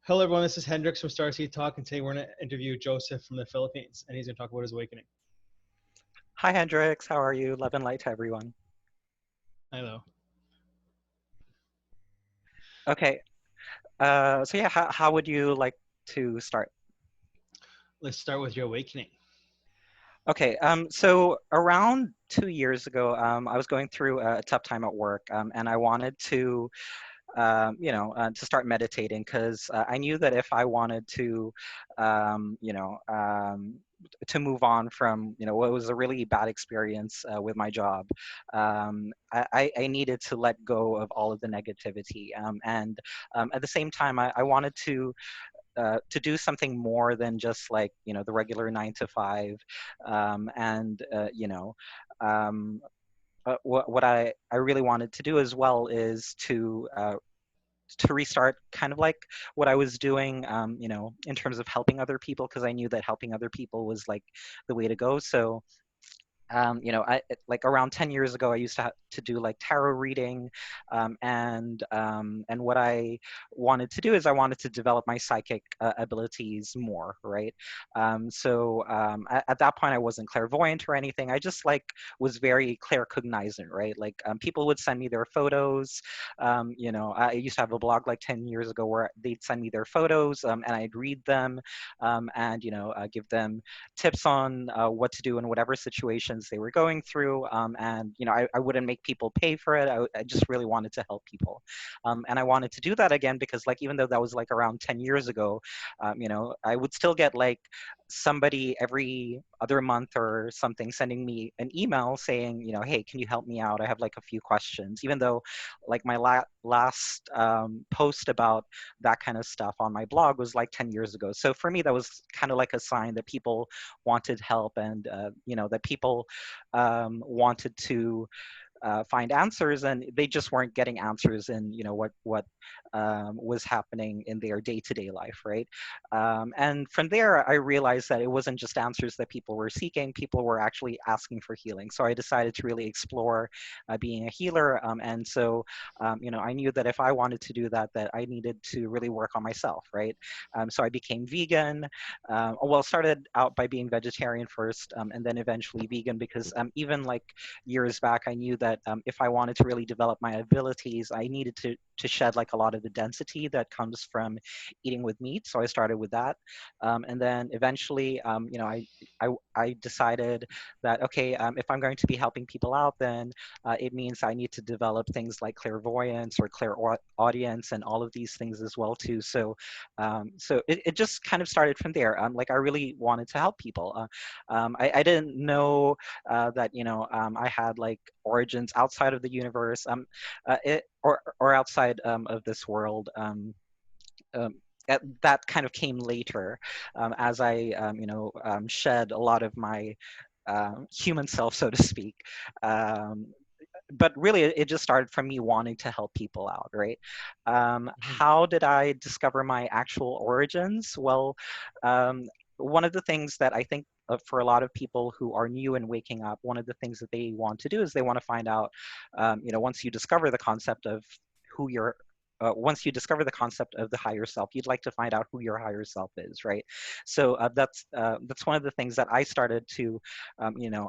Hello, everyone. This is Hendrix from Starseed Talk, and today we're going to interview Joseph from the Philippines, and he's going to talk about his awakening. Hi Hendrix, how are you? Love and light to everyone. Hello. Okay, so yeah, how would you like to start? Let's start with your awakening. Okay, so around 2 years ago, I was going through a tough time at work, and I wanted to start meditating because I knew that if I wanted um, you know, um, to move on from, what was a really bad experience with my job, I needed to let go of all of the negativity. And at the same time, I wanted to do something more than just like the regular 9 to 5, and what I really wanted to do as well is to restart kind of like what I was doing, in terms of helping other people, because I knew that helping other people was like the way to go. So like around 10 years ago, I used to do like tarot reading, and what I wanted to do is I wanted to develop my psychic abilities more, right? At that point, I wasn't clairvoyant or anything. I just like was very claircognizant, right? Like people would send me their photos. I used to have a blog like 10 years ago where they'd send me their photos, and I'd read them, and give them tips on what to do in whatever situations they were going through. And I wouldn't make people pay for it. I just really wanted to help people, and I wanted to do that again because, like, even though that was like around 10 years ago, I would still get like somebody every other month or something sending me an email saying, hey, can you help me out? I have like a few questions. Even though, like, my last post about that kind of stuff on my blog was like 10 years ago. So for me, that was kind of like a sign that people wanted help, and that people wanted to find answers, and they just weren't getting answers in what was happening in their day-to-day life, right? And from there, I realized that it wasn't just answers that people were seeking. People were actually asking for healing. So I decided to really explore being a healer, and so I knew that if I wanted to do that, that I needed to really work on myself, right? So I became vegan. Well, started out by being vegetarian first, and then eventually vegan, because even like years back, I knew that if I wanted to really develop my abilities, I needed to shed like a lot of the density that comes from eating with meat. So I started with that, and then eventually, I decided that okay, if I'm going to be helping people out, then it means I need to develop things like clairvoyance or clairaudience and all of these things as well too. So it just kind of started from there. Like I really wanted to help people. I didn't know that I had like origins outside of the universe, or outside of this world. Um, that kind of came later, as I shed a lot of my human self, so to speak. Um, but really, it just started from me wanting to help people out, right? Mhm. How did I discover my actual origins? Well, um, one of the things that I think for a lot of people who are new and waking up, one of the things that they want to do is they want to find out, once you discover the concept of who you're once you discover the concept of the higher self, you'd like to find out who your higher self is, right? So that's one of the things that I started to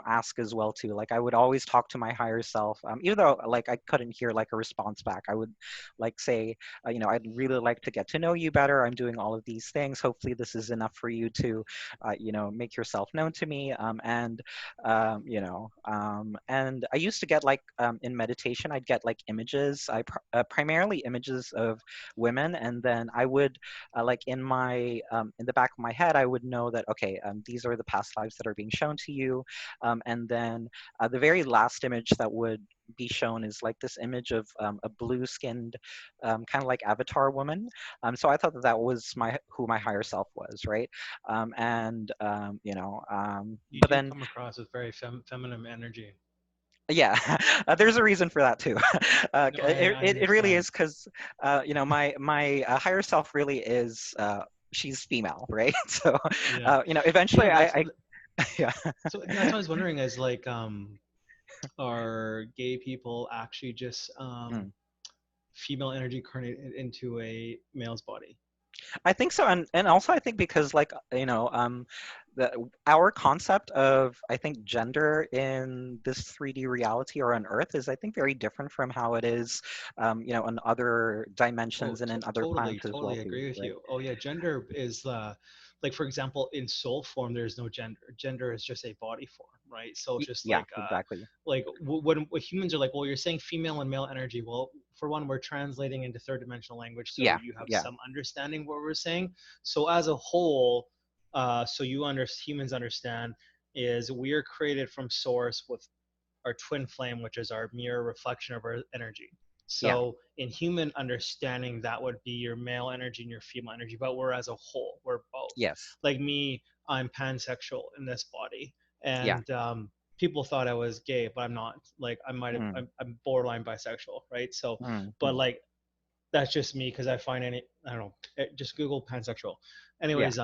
ask as well too. Like I would always talk to my higher self, even though like I couldn't hear like a response back. I would like say, I'd really like to get to know you better. I'm doing all of these things. Hopefully this is enough for you to make yourself known to me. And I used to get like in meditation, I'd get like images. Primarily images of women, and then I would like in the back of my head, I would know that okay, these are the past lives that are being shown to you, and then the very last image that would be shown is like this image of a blue-skinned, kind of like avatar woman. So I thought that that was my who my higher self was, right? And You but do then come across with very feminine energy. yeah, there's a reason for that too. No, I It really understand. is because my higher self really is, she's female, right? So Yeah, eventually yeah. I yeah. That's what I was wondering. Is like, are gay people actually just Mm. female energy incarnated into a male's body? I think so, and also I think because like the our concept of I think gender in this 3D reality or on Earth is I think very different from how it is, in other Oh, dimensions and in other totally, planets as well totally too, agree with right? you. Oh yeah, gender is like for example, in soul form, there's no gender. Gender is just a body form, right? So just Yeah, exactly. when humans are like, well, you're saying female and male energy. Well, for one, we're translating into third dimensional language, so Yeah, you have yeah, some understanding what we're saying. So as a whole, so humans understand is we are created from source with our twin flame, which is our mirror reflection of our energy. yeah, So in human understanding, that would be your male energy and your female energy, but we're as a whole, we're both. yes, Like me, I'm pansexual in this body, yeah, and people thought I was gay, but I'm not. Like I might have, mm, I'm borderline bisexual, right? So, mm, but mm, like that's just me because I find any, I don't know, just Google pansexual. yeah, Anyways,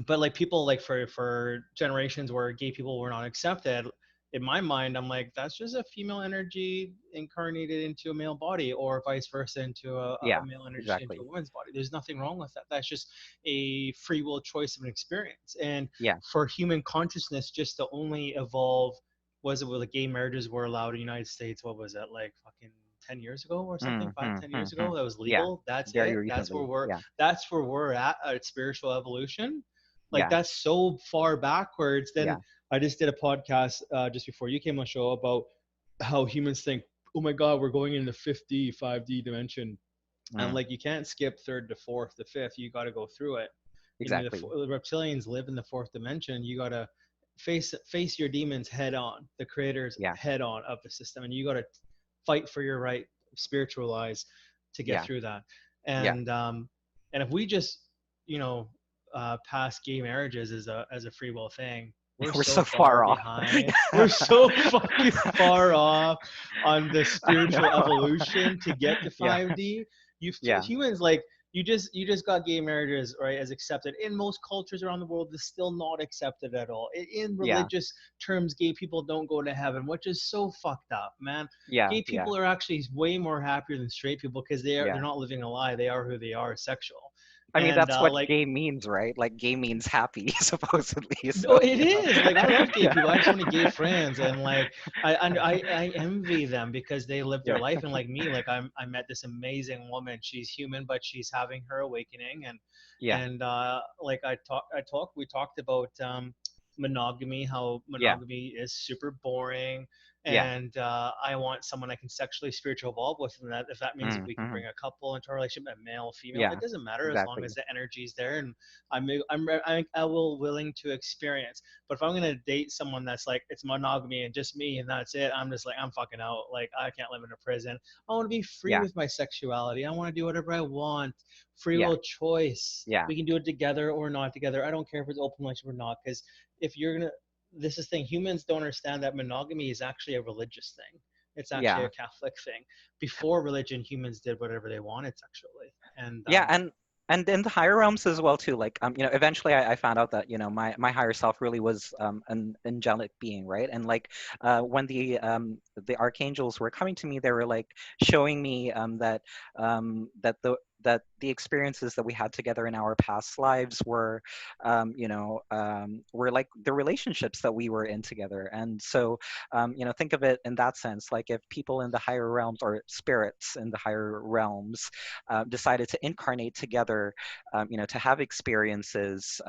but like people like for generations where gay people were not accepted, in my mind I'm like that's just a female energy incarnated into a male body or vice versa into a yeah, male energy into a exactly. woman's body. There's nothing wrong with that. That's just a free will choice of an experience. And Yeah, for human consciousness just to only evolve, was it where the gay marriages were allowed in the United States, what was that, like fucking 10 years ago or something, mm, 5 mm, 10 mm, years mm. ago that was Yeah, legal? That's very it. That's where recently. we're, Yeah, that's where we're at spiritual evolution. Like yeah, that's so far backwards. Then yeah, I just did a podcast just before you came on the show about how humans think, oh my god, we're going in the 5D 5D dimension, and mm, like you can't skip third to fourth to fifth, you got to go through it. You know, exactly. the reptilians live in the fourth dimension. You got to face your demons head on, the creators Yeah, head on of the system, and you got to fight for your right, spiritualize to get yeah, through that. yeah. And if we just, you know, pass gay marriages as a free will thing, we're We're so so far far off. behind. We're so fucking far off on the I spiritual know. evolution to get to Yeah, 5D. You yeah, humans like, you just got gay marriages right as accepted in most cultures around the world. It's still not accepted at all. In yeah, religious terms, gay people don't go to heaven, which is so fucked up, man. yeah, Gay yeah, people are actually way more happier than straight people because they're yeah. not living a lie. They are who they are, sexual. I mean, And that's what like, gay means, right? Like, gay means happy, supposedly. no, So, it is. Like I love gay Yeah, people. I have so many gay friends, and like I envy them because they live their yeah, life. And like me, like I met this amazing woman. She's human, but she's having her awakening. yeah, And like we talked about monogamy, how yeah, monogamy is super boring, yeah. and I want someone I can sexually spiritual evolve with, and that if that means if Mm, we can hmm. bring a couple into a relationship, a male, female, it Yeah, doesn't matter as long as exactly. the energy's there and I will willing to experience. But if I'm gonna date someone that's like it's monogamy and just me and that's it, I'm just like I'm fucking out. Like I can't live in a prison. I want to be free Yeah, with my sexuality. I want to do whatever I want. Free yeah, will choice. yeah, We can do it together or not together. I don't care if it's open relationship or not. Because if you're gonna, this is the thing. Humans don't understand that monogamy is actually a religious thing. It's actually yeah. a Catholic thing. Before religion, humans did whatever they wanted sexually, and Yeah, and in the higher realms as well too. Like eventually I found out that my higher self really was an angelic being, right? And like when the archangels were coming to me, they were like showing me that the experiences that we had together in our past lives were like the relationships that we were in together. And so think of it in that sense, like if people in the higher realms or spirits in the higher realms decided to incarnate together, to have experiences,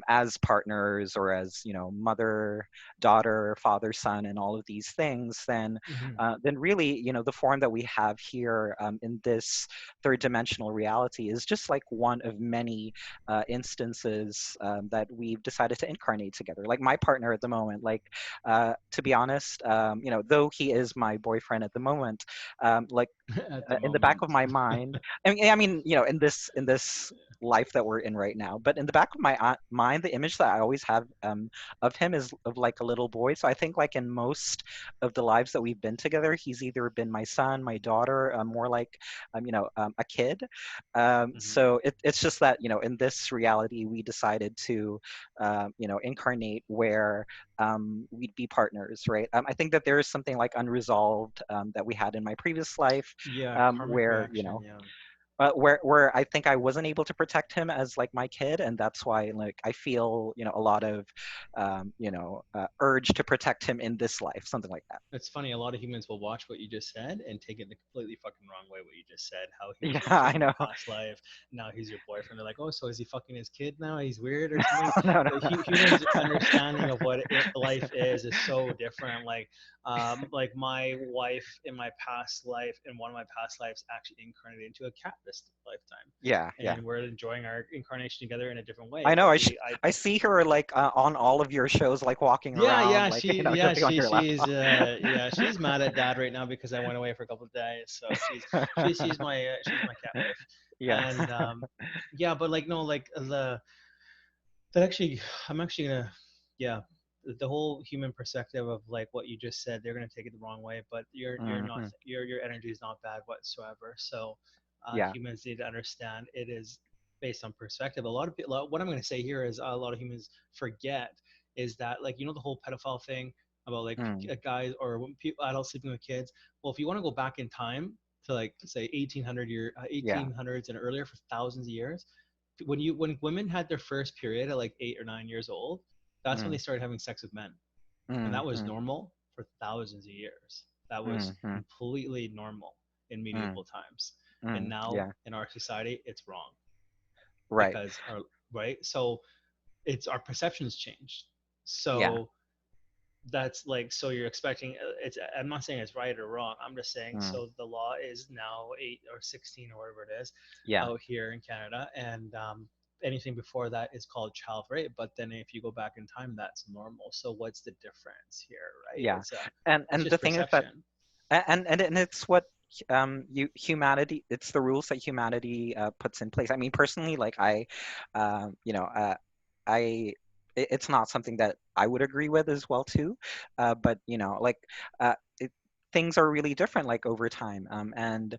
as partners or as mother, daughter, father, son, and all of these things, mm-hmm. then really, the form that we have here in this third dimensional reality is just like one of many instances that we've decided to incarnate together. Like my partner at the moment, like to be honest, though he is my boyfriend at the moment, like At the in the back moment. of my mind, I mean, in this life that we're in right now, but in the back of my mind, the image that I always have of him is of like a little boy. So I think like in most of the lives that we've been together, he's either been my son, my daughter, more like a kid. Mm-hmm. So it's just that in this reality we decided to incarnate where we'd be partners, right? I think that there is something like unresolved that we had in my previous life, Yeah, karmic where reaction. Yeah. where I think I wasn't able to protect him as like my kid, and that's why like I feel a lot of urge to protect him in this life, something like that. It's funny, a lot of humans will watch what you just said and take it the completely fucking wrong way. What you just said, how he was Yeah, your kid I in a know. past life, now he's your boyfriend. They're like, oh, so is he fucking his kid now? He's weird or something. No, no. The humans' understanding of what life is so different. Like my wife in my past life, in one of my past lives, actually incarnated into a cat this lifetime, Yeah, yeah. and we're enjoying our incarnation together in a different way. I know. But I I see her like on all of your shows, like walking yeah, around, yeah, like jumping on your laptop. she's mad at dad right now because I went away for a couple of days. So she's my cat wife, Yeah. and yeah, but like no, like the that actually I'm actually gonna yeah the whole human perspective of like what you just said, they're gonna take it the wrong way, but you're not Hmm. your energy is not bad whatsoever. So Yeah. humans need to understand it is based on perspective. A lot of people, what I'm gonna say here is a lot of humans forget is that like the whole pedophile thing about like Mm. guys or people adults sleeping with kids. Well, if you want to go back in time to like say Yeah. 1800s and earlier for thousands of years, when women had their first period at like 8 or 9 years old, that's when Mm. they started having sex with men, and that was Mm-hmm. normal for thousands of years. That was Mm-hmm. completely normal in Mm. medieval times, and Mm. now Yeah. in our society it's wrong Right. because our right. So it's our perceptions changed. Yeah. So that's like so you're expecting it's I'm not saying it's right or wrong, I'm just saying Mm. so the law is now 8 or 16 or whatever it is Yeah. out here in Canada, and anything before that is called child rape, but then if you go back in time that's normal. So what's the difference here, right? Yeah. It's And the just thing is that perception. and it's what humanity, it's the rules that humanity puts in place. I mean, personally, like I I it's not something that I would agree with as well too, but like it, things are really different like over time, and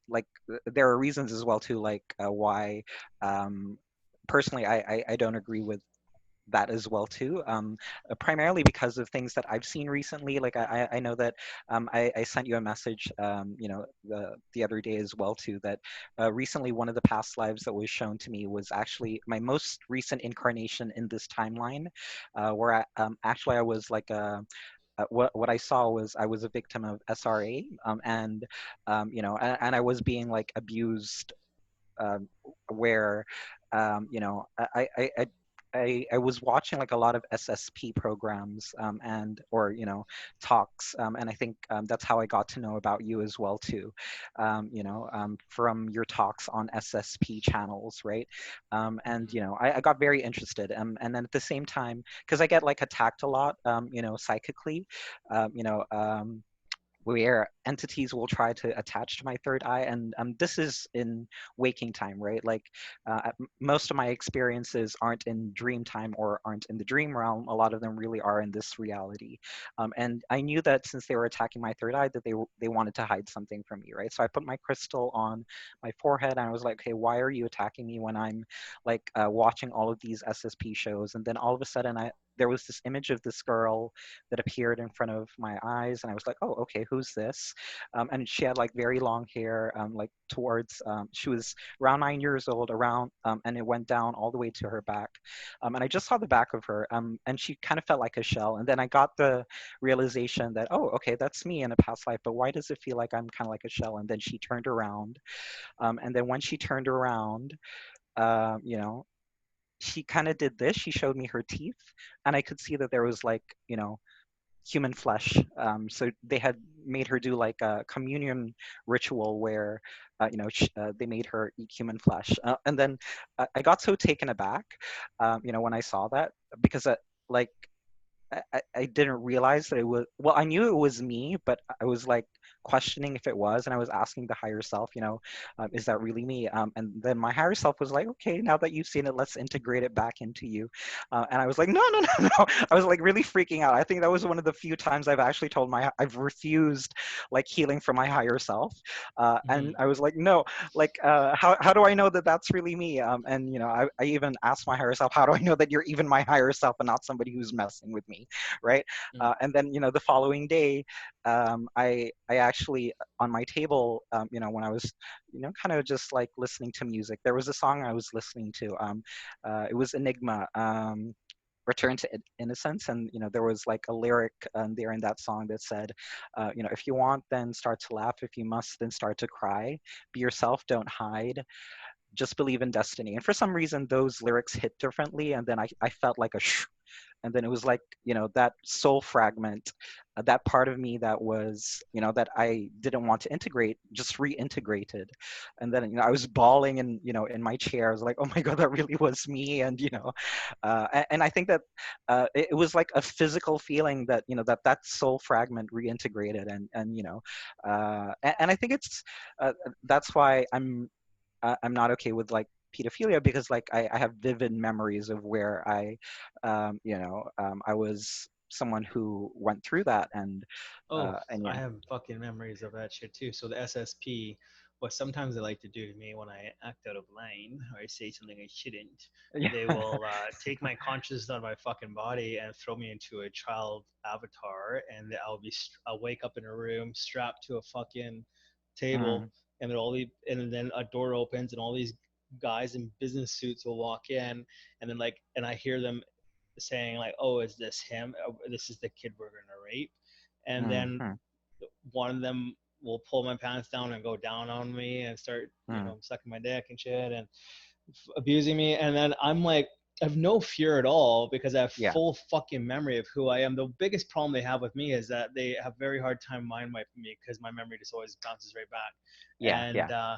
like there are reasons as well too, like why um personally I don't agree with that as well too, primarily because of things that I've seen recently. Like I know that I sent you a message the other day as well too, that recently one of the past lives that was shown to me was actually my most recent incarnation in this timeline, where actually I was like what I saw was I was a victim of SRA, and and I was being like abused, um, where I was watching like a lot of SSP programs, and or talks, and I think that's how I got to know about you as well too, from your talks on SSP channels, right? And Mm-hmm. I got very interested, and then at the same time, because I get like attacked a lot, psychically, um, you know. Where entities will try to attach to my third eye, and this is in waking time, right? Like most of my experiences aren't in dream time or aren't in the dream realm. A lot of them really are in this reality, and I knew that since they were attacking my third eye, that they wanted to hide something from me, right? So I put my crystal on my forehead and I was like, okay, why are you attacking me when I'm like watching all of these SSP shows? And then all of a sudden there was this image of this girl that appeared in front of my eyes, and I was like, oh, okay, who's this? And she had like very long hair, like towards she was around 9 years old, around and it went down all the way to her back, and I just saw the back of her, and she kind of felt like a shell. And then I got the realization that, oh, okay, that's me in a past life, but why does it feel like I'm kind of like a shell? And then she turned around, and then when she turned around, um, you know she kind of did this. She showed me her teeth, and I could see that there was like, human flesh. So they had made her do like a communion ritual where, they made her eat human flesh. And then I got so taken aback, when I saw that, because like I didn't realize that it was, well, I knew it was me, but I was like questioning if it was, and I was asking the higher self, is that really me? And then my higher self was like, okay, now that you've seen it, let's integrate it back into you. And I was like, no, no, no, no. I was like really freaking out. I think that was one of the few times I've actually told I've refused like healing from my higher self. And Mm-hmm. I was like, no, like, how do I know that that's really me? And I even asked my higher self, how do I know that you're even my higher self and not somebody who's messing with me, right? And then the following day, I actually actually on my table, when I was, kind of just like listening to music. There was a song I was listening to. It was Enigma. Return to Innocence, and there was like a lyric there in that song that said, if you want, then start to laugh. If you must, then start to cry. Be yourself, don't hide. Just believe in destiny. And for some reason, those lyrics hit differently, and then I felt like a and then it was like, that soul fragment, that part of me that was, that I didn't want to integrate, just reintegrated. And then, I was bawling in, in my chair. I was like, oh my God, that really was me. And and I think that it was like a physical feeling that, that soul fragment reintegrated. And I think it's that's why I'm not okay with like pedophilia, because like I have vivid memories of where I was someone who went through that. Oh, And I yeah. have fucking memories of that shit too. So the SSP, what sometimes they like to do to me when I act out of line or I say something I shouldn't, they Yeah. will take my consciousness out of my fucking body and throw me into a child avatar, and I'll wake up in a room strapped to a fucking table, Mm, and and then a door opens and all these guys in business suits will walk in, and then and I hear them saying like, "Oh, is this him? This is the kid we're gonna rape," and mm, then mm, one of them will pull my pants down and go down on me and start, mm. sucking my dick and shit and abusing me. And then I'm like, I have no fear at all because I have Yeah. full fucking memory of who I am. The biggest problem they have with me is that they have very hard time mind wiping me because my memory just always bounces right back. Yeah. And Yeah.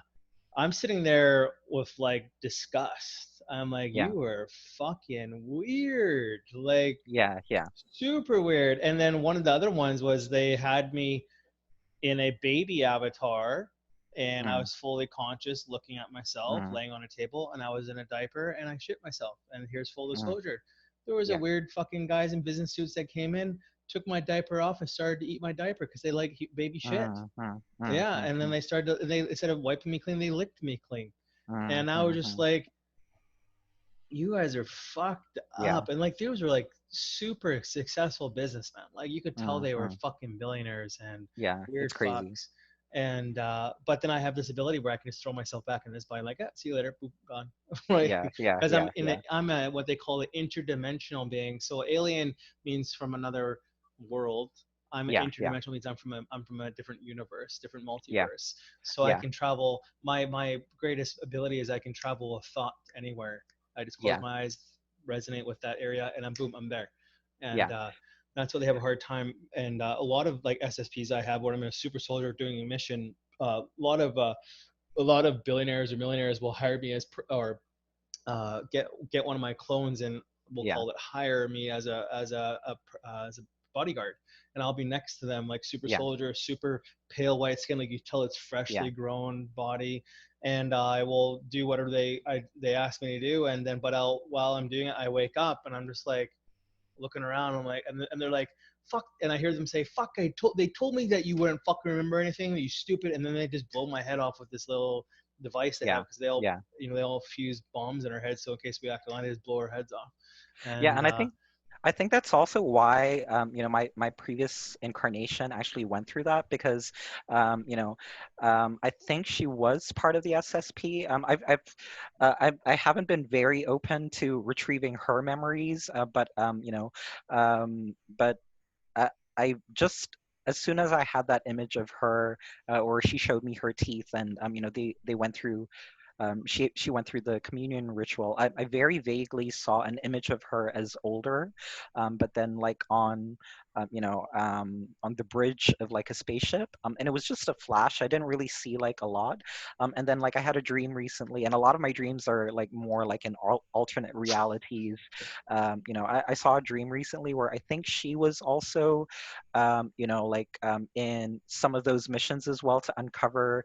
I'm sitting there with like disgust. I'm like, Yeah. you are fucking weird. Like, Yeah. Yeah. super weird. And then one of the other ones was they had me in a baby avatar, and I Mm, was fully conscious looking at myself mm, laying on a table, and I was in a diaper and I shit myself. And here's full mm. disclosure. There was a Yeah. weird fucking guys in business suits that came in, took my diaper off and started to eat my diaper because they like baby shit. Mm, mm, mm, Yeah, mm, and then mm, they started to, they instead of wiping me clean, they licked me clean. mm, And I was mm, just mm. like, you guys are fucked Yeah. up. And like these were like super successful businessmen. Like you could tell Mm, they were mm. fucking billionaires and Yeah. weird It's crazy. fucks. And but then I have this ability where I can just throw myself back in this body like, see you later, boop, gone. Right? Yeah. Yeah. Because Yeah. Yeah. I'm a what they call an interdimensional being. So alien means from another world. I'm Yeah. Yeah. interdimensional means I'm from a different universe, different Yeah. multiverse. So I Yeah. can travel. My greatest ability is I can travel a thought anywhere. I just close Yeah. my eyes, resonate with that area, and I'm boom, I'm there. And Yeah. that's what they have a hard time. And a lot of like SSPs I have, when I'm a super soldier doing a mission, a lot of billionaires or millionaires will hire me or get one of my clones, and we'll Yeah. call it hire me as a bodyguard, and I'll be next to them like super Yeah. soldier, super pale white skin, like you tell it's Yeah. freshly grown body, and I will do whatever they ask me to do, and then but I'll while I'm doing it, I wake up and I'm just like looking around. I'm like, and they're like, fuck, and I hear them say, fuck, they told me that you wouldn't fucking remember anything, you stupid, and then they just blow my head off with this little device they have Yeah. because they all Yeah. they all fuse bombs in our heads, so in case we act line, they just blow our heads off. Yeah, And and I think that's also why my previous incarnation actually went through that, because I think she was part of the SSP. I haven't been very open to retrieving her memories, but I, I just, as soon as I had that image of her, or she showed me her teeth, and they went through, she went through the communion ritual. I very vaguely saw an image of her as older, but then like on the bridge of like a spaceship, and it was just a flash. I didn't really see like a lot, and then like I had a dream recently, and a lot of my dreams are like more like in alternate realities. I saw a dream recently where I think she was also, in some of those missions as well, to uncover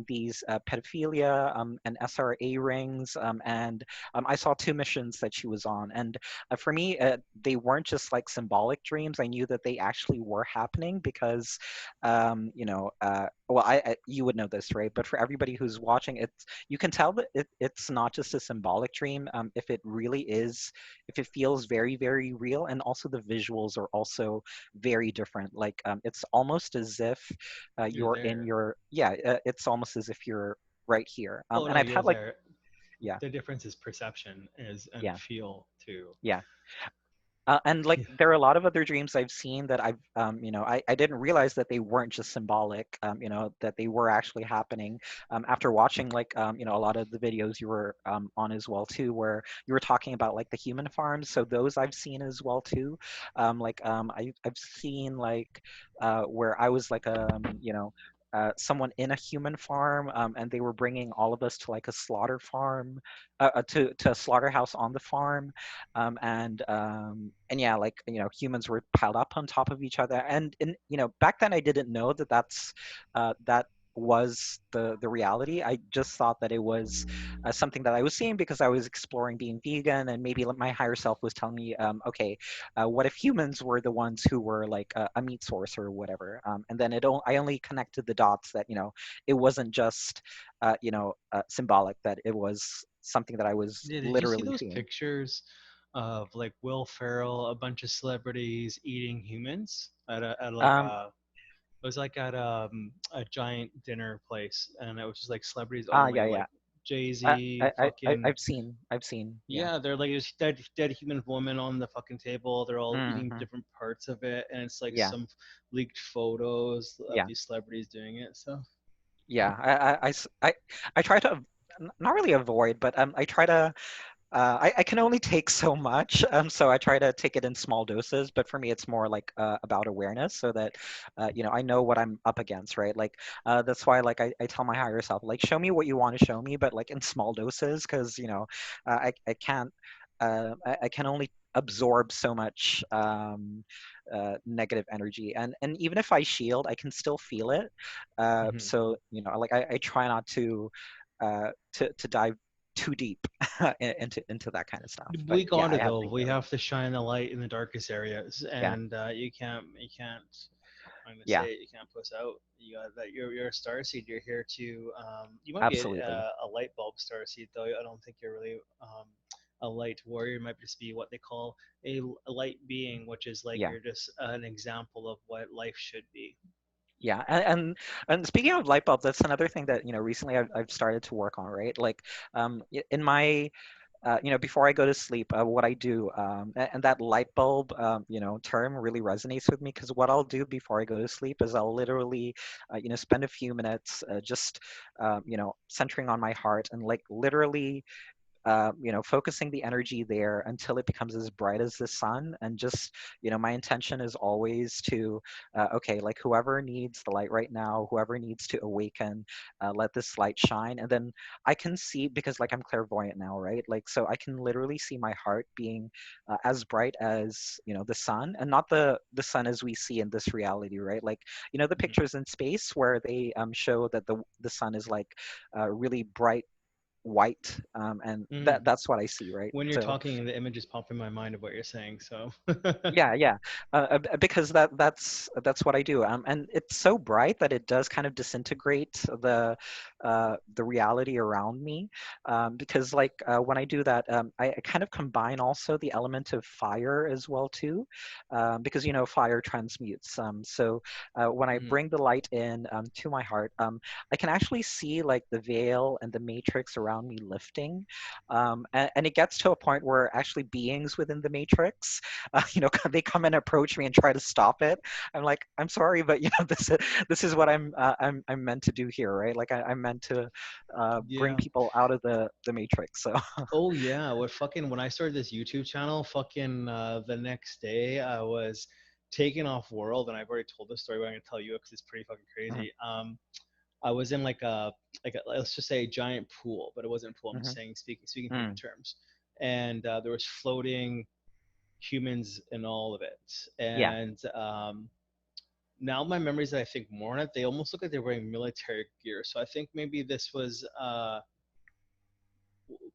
these pedophilia and SRA rings. And I saw two missions that she was on. And for me, they weren't just like symbolic dreams. I knew that they actually were happening because, well, you would know this, right? But for everybody who's watching, you can tell that it's not just a symbolic dream. If it really is, if it feels very, very real, and also the visuals are also very different. Like it's almost as if You're you're in there. your, yeah, it's almost as if you're right here. Oh And no, I've you're had like, there. yeah, The difference is perception is and yeah, feel too. yeah. And like Yeah. there are a lot of other dreams I've seen that I didn't realize that they weren't just symbolic, that they were actually happening after watching like, a lot of the videos you were on as well too, where you were talking about like the human farms. So those I've seen as well too. I've seen like where I was like, someone in a human farm, and they were bringing all of us to like a slaughter farm, to a slaughterhouse on the farm, and yeah, like humans were piled up on top of each other, and back then I didn't know that that was the reality. I just thought that it was something that I was seeing because I was exploring being vegan, and maybe my higher self was telling me, okay, what if humans were the ones who were like a meat source or whatever, and then I only connected the dots that it wasn't just symbolic, that it was something that I was Yeah, did you see literally those seeing. pictures of like Will Ferrell, a bunch of celebrities eating humans at like Um, it was like at a giant dinner place, and it was just like celebrities yeah, only, yeah. like Jay I, Z, I fucking I've seen, yeah. yeah, they're like just dead human woman on the fucking table. They're all eating Hmm. different parts of it, and it's like Yeah, some leaked photos of yeah, these celebrities doing it. So yeah. I try to not really avoid, but I try to. I can only take so much, so I try to take it in small doses. But for me, it's more like about awareness, so that I know what I'm up against, right? Like that's why, like I tell my higher self, like show me what you want to show me, but like in small doses, because I can't. I can only absorb so much negative energy, and even if I shield, I can still feel it. mhm. So like I try not to dive too deep into that kind of stuff. But We yeah, got I it have though. been We healing. have to shine the light in the darkest areas, Yeah, and you can't. I'm gonna yeah, say it, you can't puss out. You got that. You're a starseed. You're here to. You might be absolutely. a light bulb starseed, though. I don't think you're really a light warrior. You might just be what they call a light being, which is like Yeah, you're just an example of what life should be. yeah, and speaking of light bulbs, that's another thing that recently I've started to work on, right? Like in my before I go to sleep, what I do, and that light bulb, term really resonates with me, because what I'll do before I go to sleep is I'll literally, spend a few minutes just, centering on my heart, and like literally focusing the energy there until it becomes as bright as the sun. And just, my intention is always to, okay, like whoever needs the light right now, whoever needs to awaken, let this light shine. And then I can see, because like I'm clairvoyant now, right? Like, so I can literally see my heart being as bright as, the sun, and not the sun as we see in this reality, right? Like, the Mhm. pictures in space where they show that the sun is like really bright white, and Mhm. that's what I see, right? When you're So talking, the images pop in my mind of what you're saying. So. yeah, yeah, because that's what I do, and it's so bright that it does kind of disintegrate the reality around me, because like when I do that, I kind of combine also the element of fire as well too, because fire transmutes. So when I Mhm. bring the light in to my heart, I can actually see like the veil and the matrix around me lifting, and it gets to a point where actually beings within the matrix, they come and approach me and try to stop it. I'm like, I'm sorry, but this is what I'm meant to do here, right? Like I'm meant to bring Yeah. people out of the matrix. So Oh yeah, what fucking when I started this YouTube channel, fucking the next day I was taken off world, and I've already told this story, but I'm gonna tell you because it's pretty fucking mhm, crazy. I was in like a, let's just say a giant pool, but it wasn't a pool. I'm just mhm, saying speaking human mm, terms, and there was floating humans in all of it, yeah, and now my memories that I think more on it, they almost look like they're wearing military gear. So I think maybe this was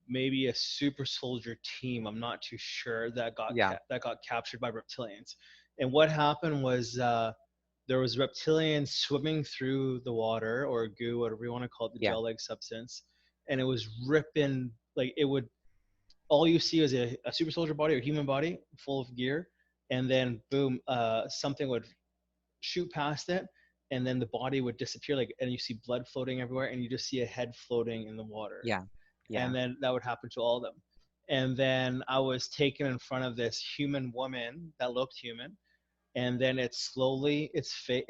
maybe a super soldier team. I'm not too sure that yeah, got captured by reptilians, And what happened was there was reptilians swimming through the water or goo, whatever you want to call it, the Yeah. gel-like substance, and it was ripping. Like it would, all you see is a super soldier body or human body full of gear, and then boom, something would shoot past it, and then the body would disappear. Like, and you see blood floating everywhere, and you just see a head floating in the water, Yeah. Yeah. and then that would happen to all of them. And then I was taken in front of this human woman that looked human, and then it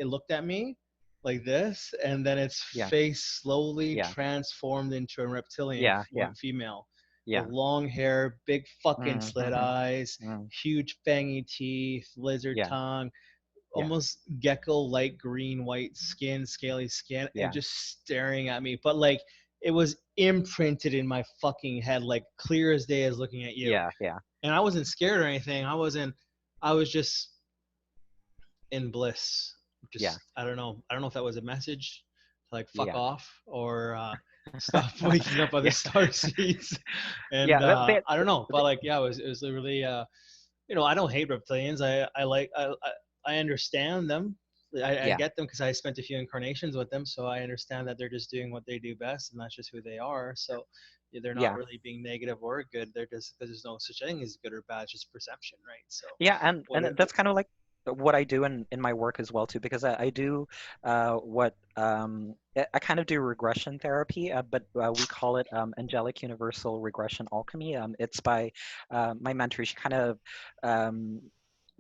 looked at me like this, and then its Yeah. face slowly Yeah. transformed into a reptilian Yeah. Yeah. female with Yeah. long hair, big fucking Mm, slit mhm, eyes, mm, huge fangy teeth, lizard yeah. tongue, Yeah. almost gecko light green white skin, scaly skin, and Yeah. just staring at me. But like it was imprinted in my fucking head, like clear as day as looking at you. Yeah. Yeah. And I wasn't scared or anything. I was just in bliss. Yeah. Just I don't know if that was a message to like fuck Yeah. off or stop waking up other Yeah. star seeds. And Yeah. I don't know, but Th- like yeah, it was really I don't hate reptilians. I understand them. I yeah. get them because I spent a few incarnations with them, so I understand that they're just doing what they do best, and that's just who they are. So yeah, they're not Yeah. really being negative or good. They're just because there's no such thing as good or bad, it's just perception, right? So Yeah. what And it, that's kind of like what I do in my work as well too, because I do what I kind of do regression therapy, but we call it angelic universal regression alchemy. It's by my mentor. She kind of um,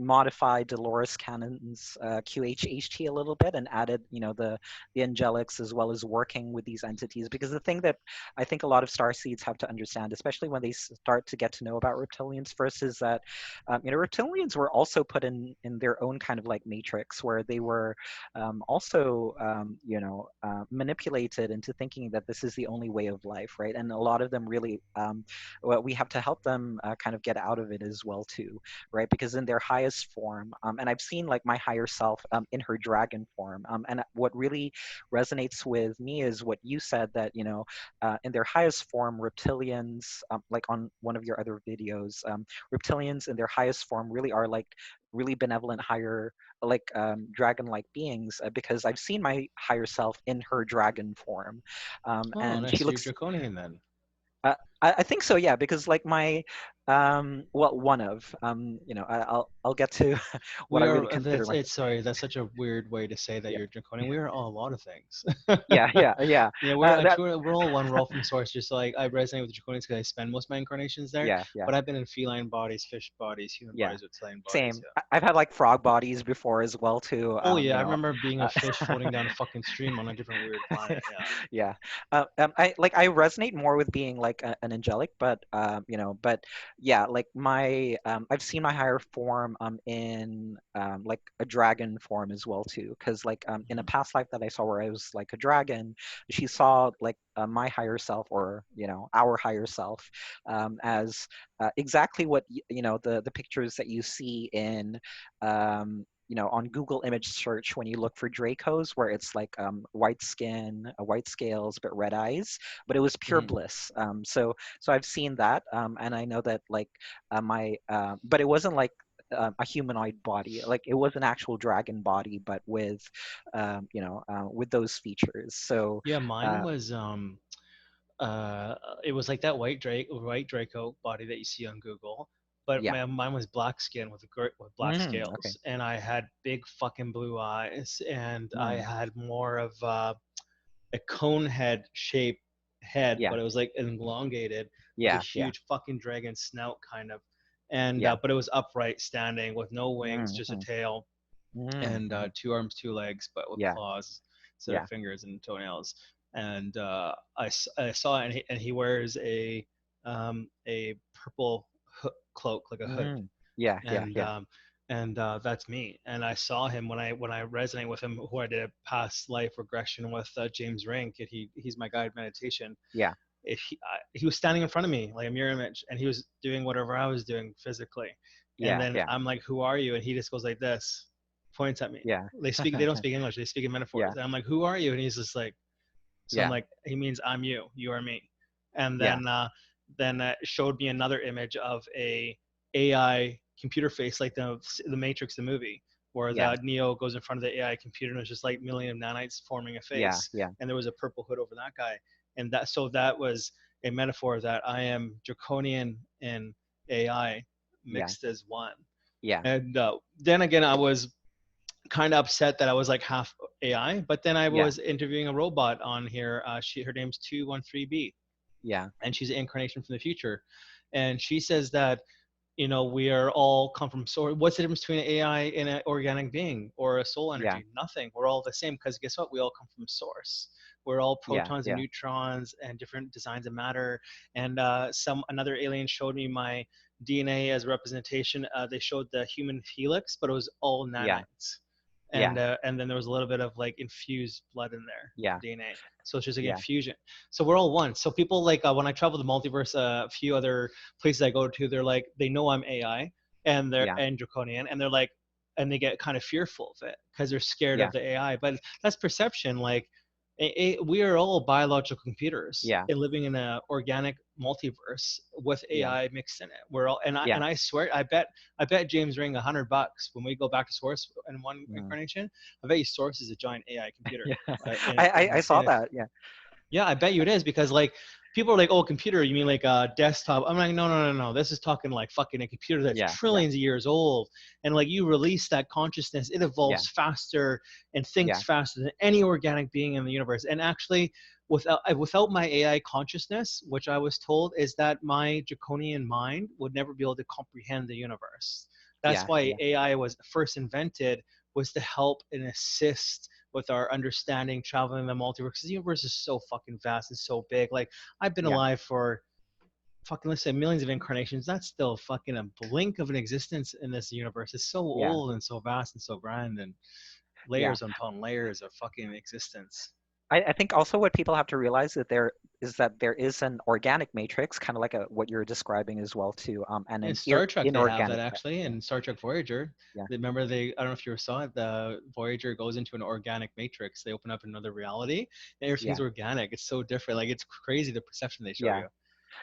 modified Dolores Cannon's QHHT a little bit and added, the angelics as well as working with these entities. Because the thing that I think a lot of star seeds have to understand, especially when they start to get to know about reptilians first, is that reptilians were also put in their own kind of like matrix where they were also manipulated into thinking that this is the only way of life, right? And a lot of them really, well, we have to help them kind of get out of it as well too, right? Because in their highest form, and I've seen like my higher self in her dragon form, and what really resonates with me is what you said, that in their highest form, reptilians, like on one of your other videos, reptilians in their highest form really are like really benevolent, higher, like dragon-like beings, because I've seen my higher self in her dragon form, oh and nice, she so you're looks. draconian then. I think so, yeah, because like my, well, one of, I'll get to what We I really are consider that's my. it's sorry, that's such a weird way to say that Yeah, you're draconian. We are all a lot of things. yeah, yeah, yeah. Yeah, That, we're all one. We're all from source. Just like I resonate with the draconians because I spend most of my incarnations there. yeah, yeah, But I've been in feline bodies, fish bodies, human yeah. bodies, reptilian bodies. Same. Yeah. I've had like frog bodies before as well too. Oh yeah, I remember being a fish Uh, floating down a fucking stream on a different weird planet. Yeah. yeah. I resonate more with being like an angelic, but but yeah, like my I've seen my higher form in like a dragon form as well too, because like in a Mhm. past life that I saw where I was like a dragon, she saw like my higher self, or our higher self, as exactly what the pictures that you see in on Google image search when you look for Dracos, where it's like white skin, white scales, but red eyes. But it was pure Mhm. bliss. So I've seen that, and I know that like but it wasn't like a humanoid body. Like it was an actual dragon body, but with those features. So Yeah, mine uh, was uh it was like that white Draco body that you see on Google, but yeah. mine was black skin with with black Okay. scales, and I had big fucking blue eyes, and I Mm, had more of a cone head shape head, yeah. but it was like elongated with a Yeah. Yeah. huge fucking dragon snout kind of, and Yeah. but it was upright standing with no wings, just a Mm-hmm. tail, and Mm-hmm. two arms, two legs, but with Yeah. claws instead of Yeah. fingers and toenails. And I saw it, and he wears a purple cloak, like a hood, Mm. Yeah. Yeah. and Yeah. that's me. And I saw him when I resonate with him, who I did a past life regression with, James Rink, and he's my guide meditation. Yeah. If he was standing in front of me like a mirror image, and he was doing whatever I was doing physically, and Yeah. then Yeah. I'm like, "Who are you?" And he just goes like this, points at me. Yeah. They don't speak English, they speak in metaphors, Yeah. and I'm like, "Who are you?" And he's just like, so I'm Yeah. like, he means I'm you, you are me. And Yeah. then showed me another image of a AI computer face, like the Matrix, the movie, where yeah, the Neo goes in front of the AI computer and it's just like million of nanites forming a yeah, face, yeah, and there was a purple hood over that guy, and that was a metaphor that I am Draconian and AI yeah, mixed as one. yeah, And then again, I was kind of upset that I was like half AI, but then I yeah, was interviewing a robot on here. Her name's 213B, yeah, and she's an incarnation from the future, and she says that we are all come from source. What's the difference between an AI and an organic being or a soul yeah, energy? Nothing. We're all the same because guess what? We all come from source. We're all yeah, protons and yeah, neutrons and different designs of matter. And another alien showed me my DNA as a representation. They showed the human helix, but it was all yeah, nanites. yeah, And then there was a little bit of like infused blood in there, yeah, DNA. So it's just like yeah, infusion. So we're all one. So people like when I travel the multiverse, a few other places I go to, they're like they know I'm AI and they're yeah, and Draconian, and they're like, and they get kind of fearful of it because they're scared of yeah, the AI. But that's perception. Like we are all biological computers yeah, and living in an organic multiverse with yeah, AI mixed in it. We're all yeah. and I swear I bet James Ring $100 when we go back to Source in one Mm. incarnation. I bet you Source is a giant AI computer. Yeah, In, in, I in saw that. Yeah, Yeah, I bet you it is because like people are like, "Oh, computer, you mean like a desktop?" I'm like, "No, no, no, no. This is talking like fucking a computer that's yeah, yeah, trillions of years old, and like you release that consciousness, it yeah, evolves faster and thinks yeah, faster than any organic being in the universe. And actually, without my AI consciousness, which I was told is that my draconian mind would never be able to comprehend the universe. That's yeah, why yeah, AI was first invented was to help and assist with our understanding traveling the multiverse because the universe is so fucking vast and so big. Like I've been yeah, alive for fucking let's say millions of incarnations. That's still fucking a blink of an existence in this universe. It's so yeah, old and so vast and so grand and yeah. layers upon layers of fucking existence. I think also what people have to realize that there is an organic matrix, kind of like what you're describing as well too, and In an Star Trek, they have that inorganic. actually. Yeah, In Star Trek Voyager, yeah, remember I don't know if you ever saw it. The Voyager goes into an organic matrix. They open up another reality, and everything's yeah, organic. It's so different. Like it's crazy the perception they show yeah. you.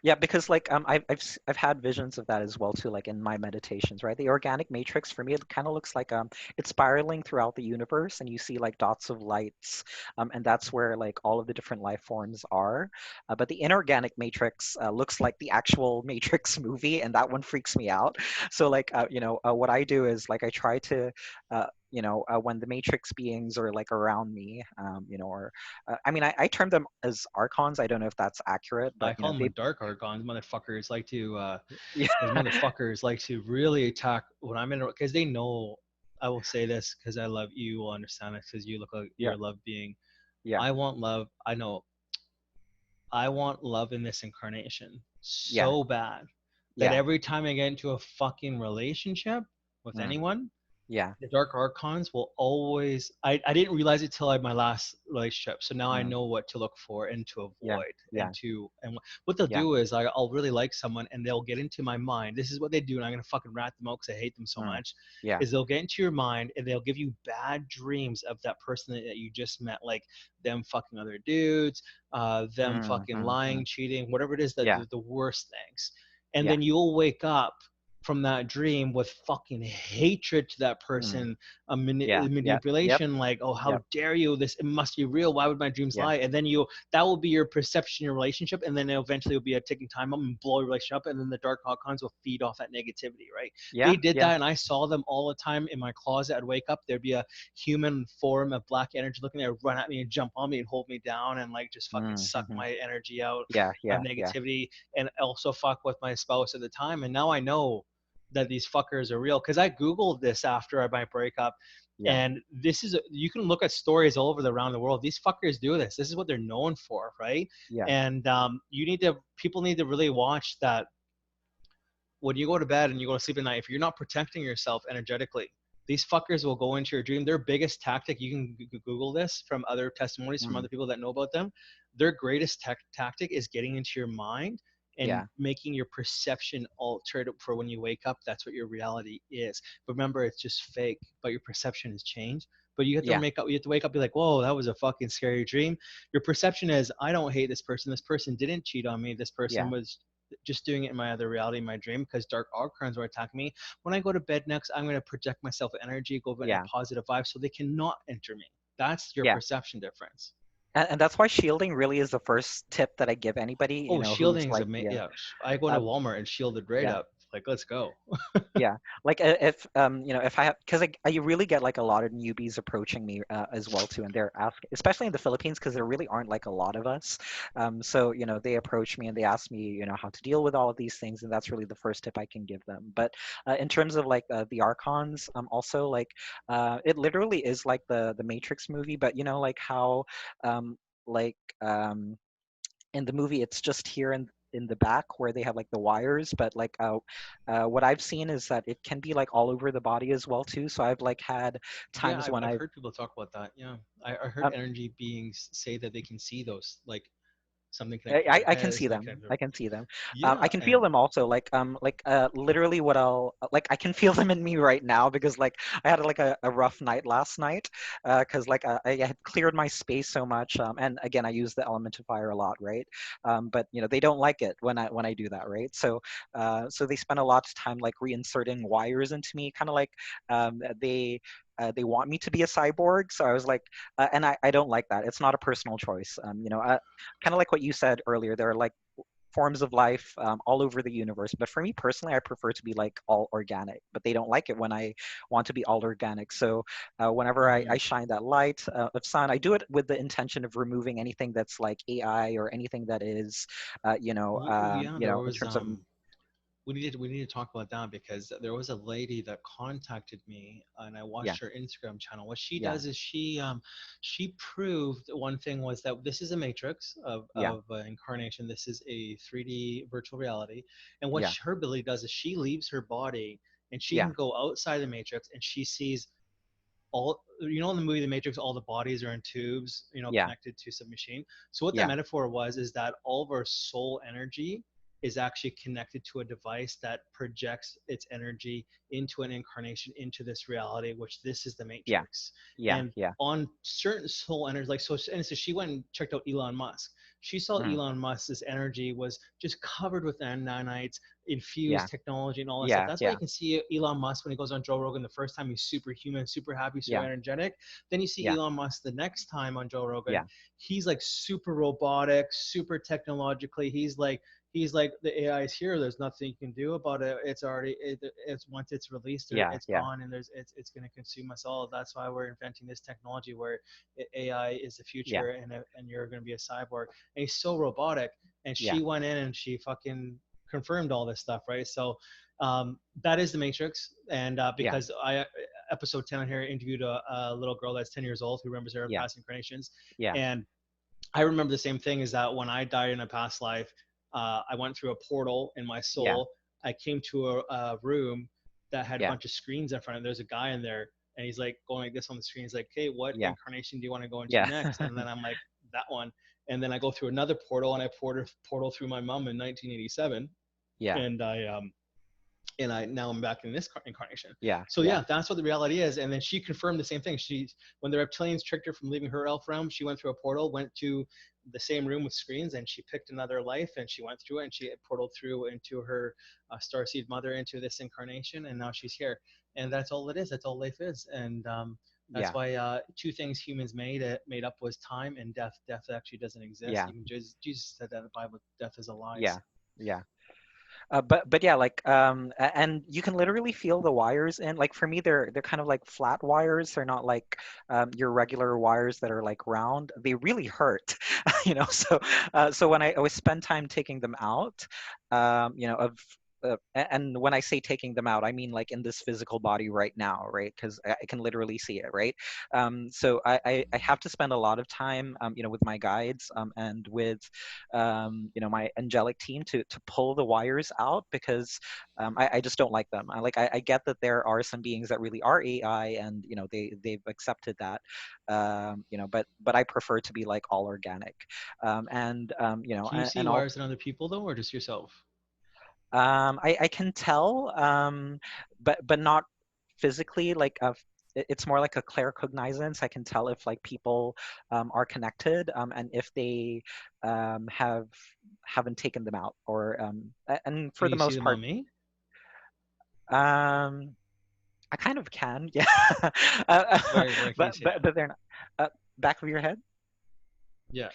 Yeah, because like I've had visions of that as well too, like in my meditations, right? The organic matrix for me, it kind of looks like it's spiraling throughout the universe, and you see like dots of lights, and that's where like all of the different life forms are. But the inorganic matrix looks like the actual Matrix movie, and that one freaks me out. So like what I do is like I try to when the matrix beings are like around me, or I mean, I term them as archons. I don't know if that's accurate, but I call them they, the dark archons. Motherfuckers like to yeah, those motherfuckers like to really attack when I'm in because they know. I will say this because I love you. You will understand it because you look like yeah, you're a love being. yeah, I want love. I know I want love in this incarnation yeah, so bad that yeah, every time I get into a fucking relationship with mm, anyone, yeah, the dark archons will always I didn't realize it till I had my last relationship, so now I mm, know what to look for and to yeah, avoid yeah, and what they'll yeah, do is I'll really like someone and they'll get into my mind. This is what they do, and I'm gonna fucking rat them out because I hate them so mm, much. yeah, Is they'll get into your mind and they'll give you bad dreams of that person that you just met, like them fucking other dudes, them mm, fucking mm, lying, mm, cheating, whatever it is that yeah, the worst things, and yeah, then you'll wake up from that dream with fucking hatred to that mm, person, yeah, yeah, yep, manipulation, like, oh, how yep, dare you? This it must be real. Why would my dreams yeah, lie? And then that will be your perception, your relationship, and then eventually will be a ticking time bomb and blow your relationship up. And then the dark archons will feed off that negativity, right? yeah, They did yeah, that, and I saw them all the time in my closet. I'd wake up, there'd be a human form of black energy looking there, run at me and jump on me and hold me down and like just fucking mm, suck mm, my energy out yeah, of yeah, yeah, negativity and also fuck with my spouse at the time. And now I know that these fuckers are real because I googled this after my breakup, yeah, and this is you can look at stories all over around the world. These fuckers do this. This is what they're known for, right? yeah, And people need to really watch that when you go to bed and you go to sleep at night. If you're not protecting yourself energetically, these fuckers will go into your dream. Their biggest tactic, you can Google this from other testimonies from mm, other people that know about them. Their greatest tactic is getting into your mind and yeah, making your perception altered for when you wake up. That's what your reality is. But remember, it's just fake, but your perception has changed. But you have to yeah, make up. You have to wake up, be like, "Whoa, that was a fucking scary dream." Your perception is, "I don't hate this person. This person didn't cheat on me. This person yeah, was just doing it in my other reality, my dream, because dark archons were attacking me. When I go to bed next, I'm going to project myself energy, go in Yeah. positive vibes, so they cannot enter me. That's your Yeah. perception difference. And that's why shielding really is the first tip that I give anybody, Oh, who's shielding is like, amazing. yeah, Yeah, I go into um, Walmart and shielded right yeah. up. Like, let's go. Yeah, like if if I have, because I really get like a lot of newbies approaching me as well too, and they're asking, especially in the Philippines, because there really aren't like a lot of us. So they approach me and they ask me how to deal with all of these things, and that's really the first tip I can give them. But in terms of like the archons, also like it literally is like the Matrix movie, but like how um like in the movie it's just here in the back where they have like the wires, but like what I've seen is that it can be like all over the body as well too. So I've like had Yeah, times when I've I've heard people talk about that. Yeah, I heard um, energy beings say that they can see those, like something I, connected to I their I can head, see something them. connected to I can see them. I yeah, can feel and them also. Literally, what I'll like. I can feel them in me right now because like I had like a rough night last night. Because like I had cleared my space so much. And again, I use the element of fire a lot, right? But they don't like it when I do that, right? So they spend a lot of time like reinserting wires into me, kind of like they want me to be a cyborg. So I was like, and I don't like that. It's not a personal choice. Kind of like what you said earlier, there are like forms of life all over the universe. But for me personally, I prefer to be like all organic. But they don't like it when I want to be all organic. So whenever I mhm. shine that light of sun, I do it with the intention of removing anything that's like AI or anything that is, Yeah, there in was terms of we need to talk about that because there was a lady that contacted me and I yeah, watched her Instagram channel. What she yeah, does is she proved one thing was that this is a matrix yeah, of incarnation. This is a 3D virtual reality, and what yeah, her ability does is she leaves her body and she yeah, can go outside the matrix and she sees all, in the movie The Matrix, all the bodies are in tubes, yeah, connected to some machine. So what that yeah, metaphor was is that all of our soul energy is actually connected to a device that projects its energy into an incarnation, into this reality, which this is the yeah, Matrix. yeah, And yeah, on certain soul energy, like so, and so she went and checked out Elon Musk. She saw mm, Elon Musk's energy was just covered with nanites, yeah, infused technology and all that stuff. yeah, That's why you yeah, can see Elon Musk when he goes on Joe Rogan the first time, he's super human, super happy, so yeah, energetic. Then you see yeah, Elon Musk the next time on Joe Rogan, yeah, he's like super robotic, super technologically. He's like the AI is here. There's nothing you can do about it. It's already it's once it's released, yeah, it's yeah, gone, and it's going to consume us all. That's why we're inventing this technology where AI is the yeah, future, and you're going to be a cyborg. And he's so robotic. And yeah, she went in and she fucking confirmed all this stuff, right? So that is the Matrix, and yeah, because I episode 10 here interviewed a little girl that's 10 years old who remembers her yeah, past incarnations, yeah, and I remember the same thing is that when I died in a past life, I went through a portal in my yeah, soul. I came to a room that had a yeah, bunch of screens in front of it. There's a guy in there, and he's like going like this on the screen. He's like, "Hey, what yeah, incarnation do you want to go into yeah, next?" And then I'm like, "That one." And then I go through another portal, and I portal through my mom in 1987, yeah, and I now I'm back in this incarnation. yeah, So yeah, yeah, that's what the reality is. And then she confirmed the same thing. She, when the reptilians tricked her from leaving her elf realm, she went through a portal, went to the same room with screens, and she picked another life, and she went through it, and she portaled through into her starseed mother into this incarnation, and now she's here. And that's all it is. That's all life is. And that's yeah, why two things humans made up was time and death. Death actually doesn't exist. yeah, Even Jesus said that in the Bible, death is a lie. yeah, So. yeah. But yeah, like and you can literally feel the wires in. Like for me, they're kind of like flat wires. They're not like your regular wires that are like round. They really hurt, So when I always spend time taking them out, of and when I say taking them out, I mean like in this physical body right now, right? Because I can literally see it, right? So I have to spend a lot of time, with my guides, and with my angelic team to pull the wires out because I just don't like them. I get that there are some beings that really are AI and they've accepted that, but I prefer to be like all organic, and Can you see and all wires in other people though, or just yourself? I can tell, but not physically. Like it's more like a claircognizance. I can tell if like people are connected, and if they have haven't taken them out, or and Can for the you see most them on part, me? um, I kind of can, yeah. Where can you see that? But they're not. Back of your head. Yeah.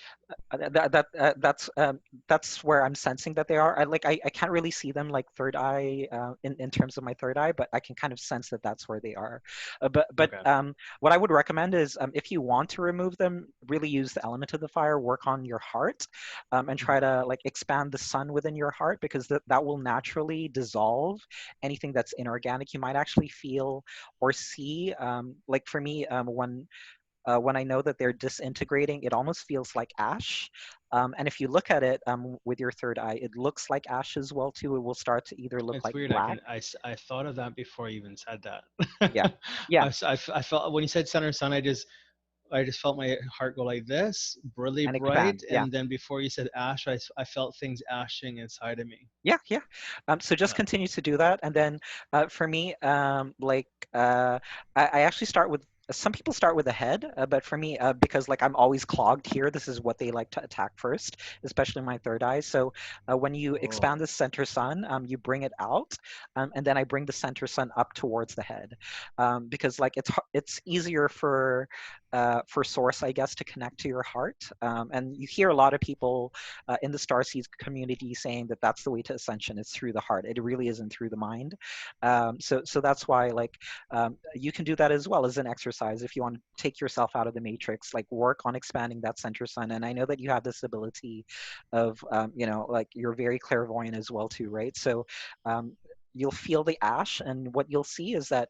That's where I'm sensing that they are. I can't really see them like third eye, in terms of my third eye, but I can kind of sense that that's where they are. But Okay. what I would recommend is, if you want to remove them, really use the element of the fire, work on your heart, and Mhm. try to like expand the sun within your heart, because that will naturally dissolve anything that's inorganic. You might actually feel or see, like for me, when I know that they're disintegrating, it almost feels like ash. And if you look at it, with your third eye, it looks like ash as well too. It will start to either look It's like weird. black. I thought of that before you even said that. Yeah, yeah, I felt when you said center sun, I just felt my heart go like this, really and bright, expand. Yeah. and then before you said ash, I felt things ashing inside of me. Yeah, yeah. So just Yeah. continue to do that, and then for me, I actually start with. Some people start with the head, but for me, because like I'm always clogged here, this is what they like to attack first, especially my third eye. So when you expand Oh. the center sun, you bring it out, and then I bring the center sun up towards the head, because like it's easier for source, I guess, to connect to your heart. And you hear a lot of people in the Starseed community saying that that's the way to ascension is through the heart. It really isn't through the mind. So that's why like you can do that as well as an exercise if you want to take yourself out of the matrix. Like work on expanding that center sun. And I know that you have this ability of like you're very clairvoyant as well too, right? So you'll feel the ash, and what you'll see is that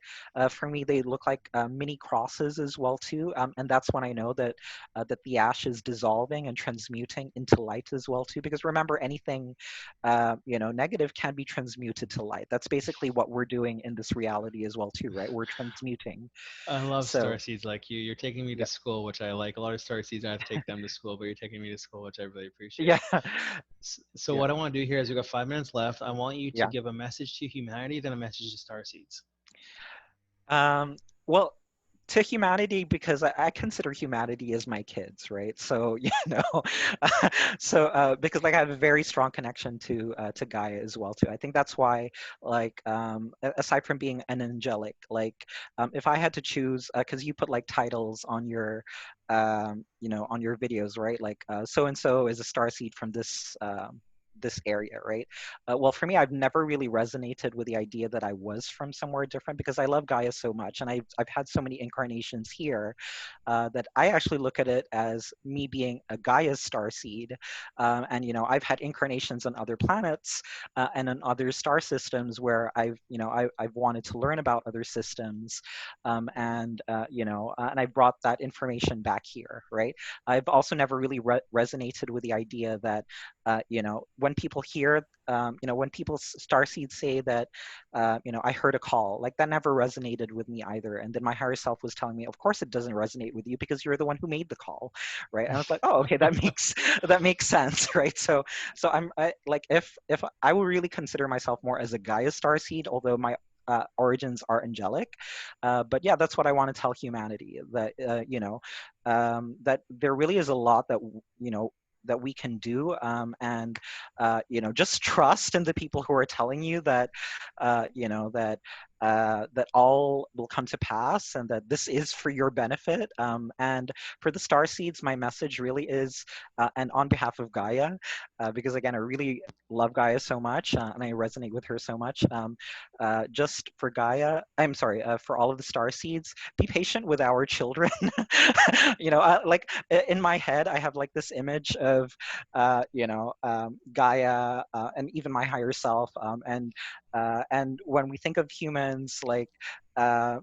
for me they look like mini crosses as well too, and that's when I know that that the ash is dissolving and transmuting into light as well too, because remember anything negative can be transmuted to light. That's basically what we're doing in this reality as well too, right? We're transmuting. I love star So seeds like you. You're taking me to yeah, school, which I like. A lot of star seeds, I have to take them to school, but you're taking me to school, which I really appreciate. yeah, So yeah, what I want to do here is we've got 5 minutes left. I want you to yeah. give a message to humanity, then a message to star seeds. Um, well, to humanity, because I consider humanity as my kids, right? So so because like I have a very strong connection to Gaia as well too. I think that's why, like, aside from being an angelic, like, if I had to choose, because you put like titles on your, on your videos, right? Like, so and so is a starseed from this area, right? Well, for me, I've never really resonated with the idea that I was from somewhere different, because I love Gaia so much, and I've had so many incarnations here, that I actually look at it as me being a Gaia star seed. And I've had incarnations on other planets, and on other star systems where I've wanted to learn about other systems, and I brought that information back here, right? I've also never really resonated with the idea that when people hear, when people starseeds say that, I heard a call, like that never resonated with me either. And then my higher self was telling me, of course it doesn't resonate with you because you're the one who made the call, right? And I was like, oh, okay, that makes that makes sense, right? So like if I would really consider myself more as a Gaia starseed, although my origins are angelic. But yeah, that's what I want to tell humanity, that that there really is a lot that that we can do, and just trust in the people who are telling you that that all will come to pass, and that this is for your benefit. And for the star seeds, my message really is, and on behalf of Gaia, because again I really love Gaia so much, and I resonate with her so much. Just for Gaia, I'm sorry, for all of the star seeds, be patient with our children. Like in my head, I have like this image of, Gaia, and even my higher self, and when we think of humans, like, we're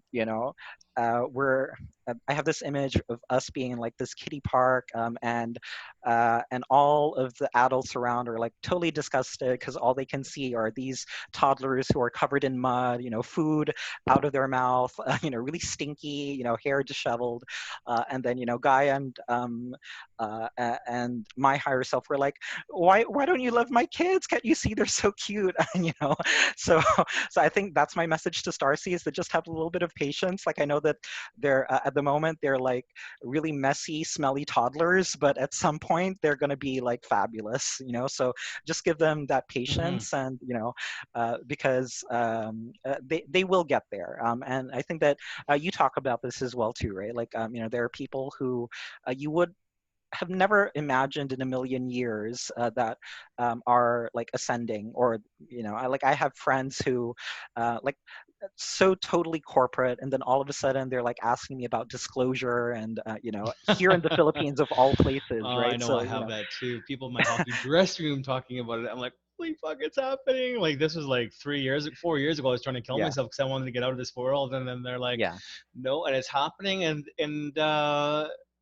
I have this image of us being in like this kiddie park, and all of the adults around are like totally disgusted because all they can see are these toddlers who are covered in mud, food out of their mouth, really stinky, hair disheveled, and then Guy and my higher self were like, why don't you love my kids? Can't you see they're so cute? And so so I think that's my message to Starseeds, that just have a little bit of patience. Like I know that they're at the moment they're like really messy, smelly toddlers, but at some point they're going to be like fabulous, you know. So just give them that Hmm. patience, and because they will get there. And I think that you talk about this as well too, right? Like there are people who you would have never imagined in a million years that are like ascending, or I have friends who like so totally corporate, and then all of a sudden they're like asking me about disclosure, and here in the Philippines of all places, Oh, I right? know I So have that too. People in my hockey dressing room talking about it. I'm like, holy fuck, it's happening. Like this was like 3 years, 4 years ago. I was trying to kill yeah, myself because I wanted to get out of this world, and then they're like, yeah, no, and it's happening. And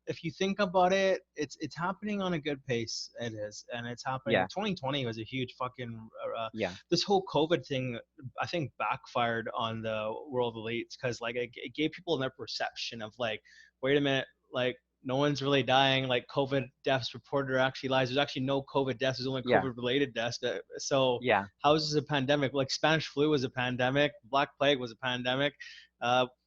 if you think about it, it's happening on a good pace. It is, and it's happening. yeah, 2020 was a huge fucking. yeah, This whole COVID thing, I think, backfired on the world elites because like it gave people their perception of like, wait a minute, like no one's really dying. Like COVID deaths reported are actually lies. There's actually no COVID deaths. There's only yeah, COVID related deaths. So yeah, how is this a pandemic? Like Spanish flu was a pandemic. Black plague was a pandemic.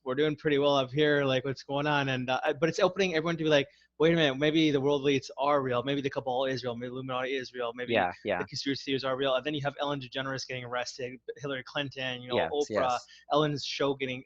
We're doing pretty well up here. Like what's going on? And but it's opening everyone to be like, wait a minute, maybe the world elites are real. Maybe the cabal is real. Maybe Illuminati is real. Maybe yeah, the yeah, conspiracy theories are real. And then you have Ellen DeGeneres getting arrested, Hillary Clinton, yes, Oprah, yes, Ellen's show getting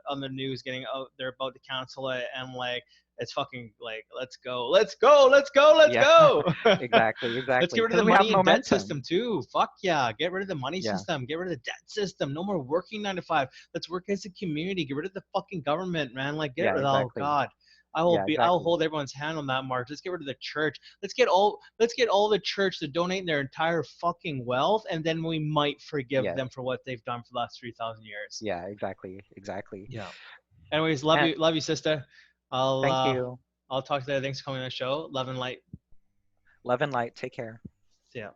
on the news, getting they're about to cancel it, and like it's fucking like let's go, let's go, let's go, let's yeah. go. Exactly, Let's get exactly, rid of the because we have money and debt momentum. system too. Fuck yeah, get rid of the money Yeah, system, get rid of the debt system. No more working 9 to 5. Let's work as a community. Get rid of the fucking government, man. Like get yeah, rid. Oh exactly, god. yeah, I'll exactly, hold everyone's hand on that march. Let's get rid of the church. Let's get all the church to donate their entire fucking wealth, and then we might forgive yes, them for what they've done for the last 3,000 years. yeah, exactly, exactly. Yeah. Anyways, And love you, sister. I'll thank uh you. I'll talk to you later. Thanks for coming on the show. Love and light. Love and light. Take care. See ya.